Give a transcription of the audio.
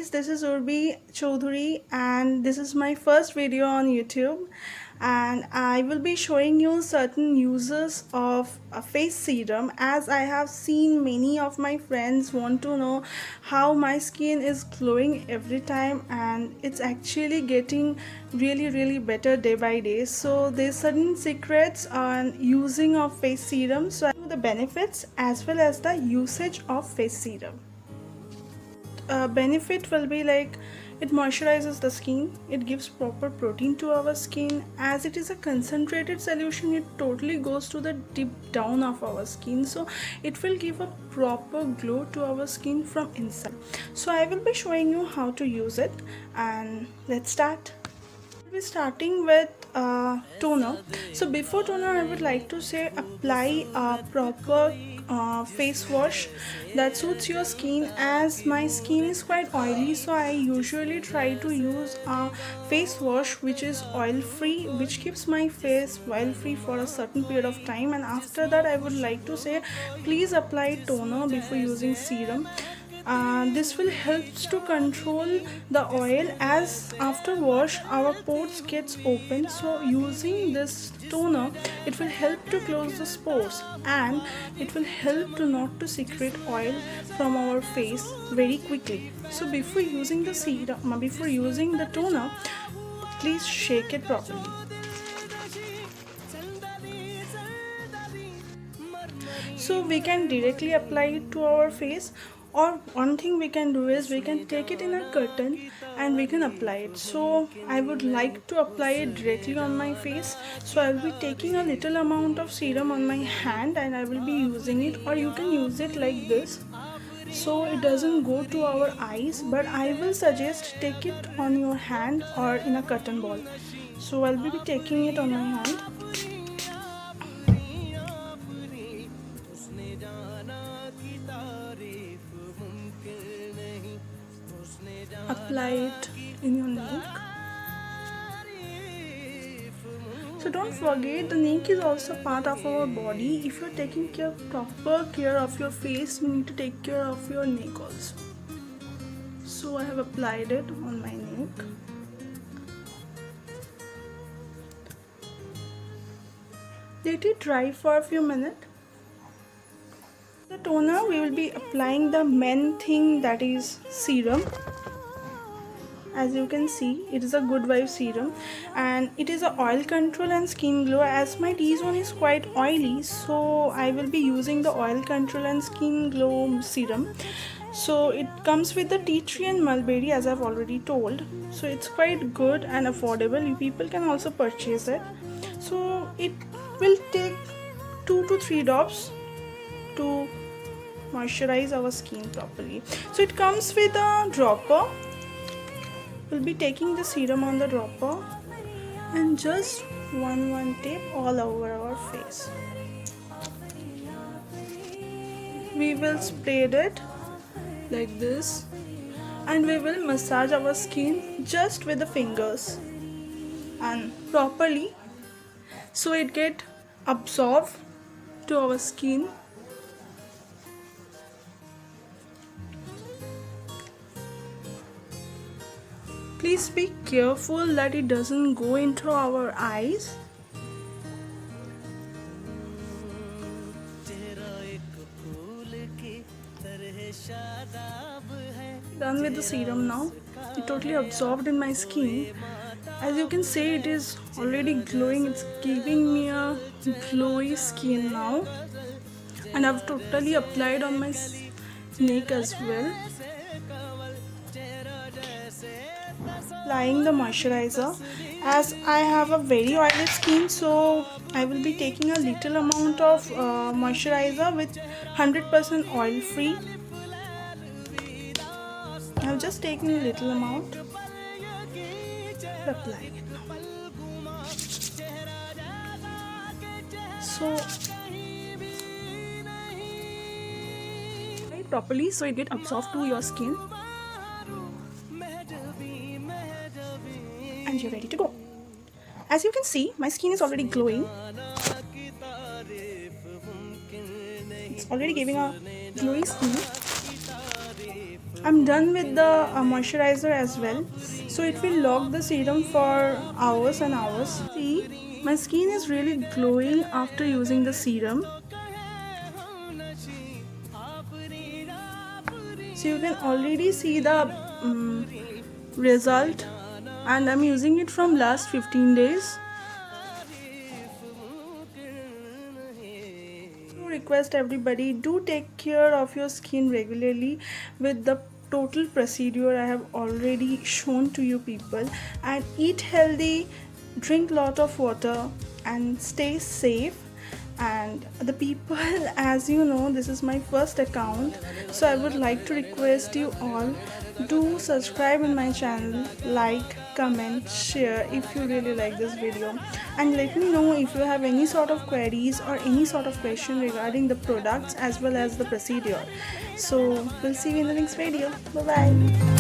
friends, this is Urbi Chaudhary and this is my first video on YouTube, and I will be showing you certain uses of a face serum, as I have seen many of my friends want to know how my skin is glowing every time, and it's actually getting really better day by day. So there's certain secrets on using of face serum, so I know the benefits as well as the usage of face serum. Benefit will be like it moisturizes the skin, it gives proper protein to our skin. As it is a concentrated solution, it totally goes to the deep down of our skin, so it will give a proper glow to our skin from inside. So I will be showing you how to use it, and let's start. We're starting with toner. So before toner, I would like to say apply a proper face wash that suits your skin. As my skin is quite oily, so I usually try to use a face wash which is oil free, which keeps my face oil free for a certain period of time. And after that, I would like to say please apply toner before using serum. This will help to control the oil, as after wash our pores gets open, so using this toner it will help to close the pores, and it will help to not to secrete oil from our face very quickly. So before using the serum, before using the toner, please shake it properly. So we can directly apply it to our face, or one thing we can do is we can take it in a curtain and we can apply it. So I would like to apply it directly on my face, so I will be taking a little amount of serum on my hand and I will be using it, or you can use it like this so it doesn't go to our eyes, but I will suggest take it on your hand or in a cotton ball. So I'll be taking it on my hand. Apply it in your neck. So don't forget, the neck is also part of our body. If you're taking proper care of your face, you need to take care of your neck also. So I have applied it on my neck. Let it dry for a few minutes. The toner, we will be applying the main thing, that is serum. As you can see, it is a good vibe serum, and it is a oil control and skin glow. As my T-zone is quite oily, so I will be using the oil control and skin glow serum. So it comes with the tea tree and mulberry, as I've already told, so it's quite good and affordable. People can also purchase it. So it will take 2 to 3 drops to moisturize our skin properly. So it comes with a dropper. We'll be taking the serum on the dropper and just one tape all over our face. We will spread it like this, and we will massage our skin just with the fingers and properly, so it get absorbed to our skin. Please be careful that it doesn't go into our eyes. Done with the serum now. It totally absorbed in my skin. As you can see, it is already glowing. It's giving me a glowy skin now, and I've totally applied on my neck as well. Applying the moisturizer, as I have a very oily skin, so I will be taking a little amount of moisturizer with 100% oil free. I have just taken a little amount, applying it now. So properly, so it gets absorbed to your skin, and you're ready to go. As you can see, my skin is already glowing. It's already giving a glowy skin. I'm done with the moisturizer as well. So it will lock the serum for hours and hours. See, my skin is really glowing after using the serum. So you can already see the result, and I'm using it from last 15 days. Request everybody, do take care of your skin regularly with the total procedure I have already shown to you people, and eat healthy, drink lot of water, and stay safe. And the people, as you know, this is my first account, so I would like to request you all, do subscribe in my channel, like, comment, share if you really like this video, and let me know if you have any sort of queries or any sort of question regarding the products as well as the procedure. So we'll see you in the next video. Bye bye.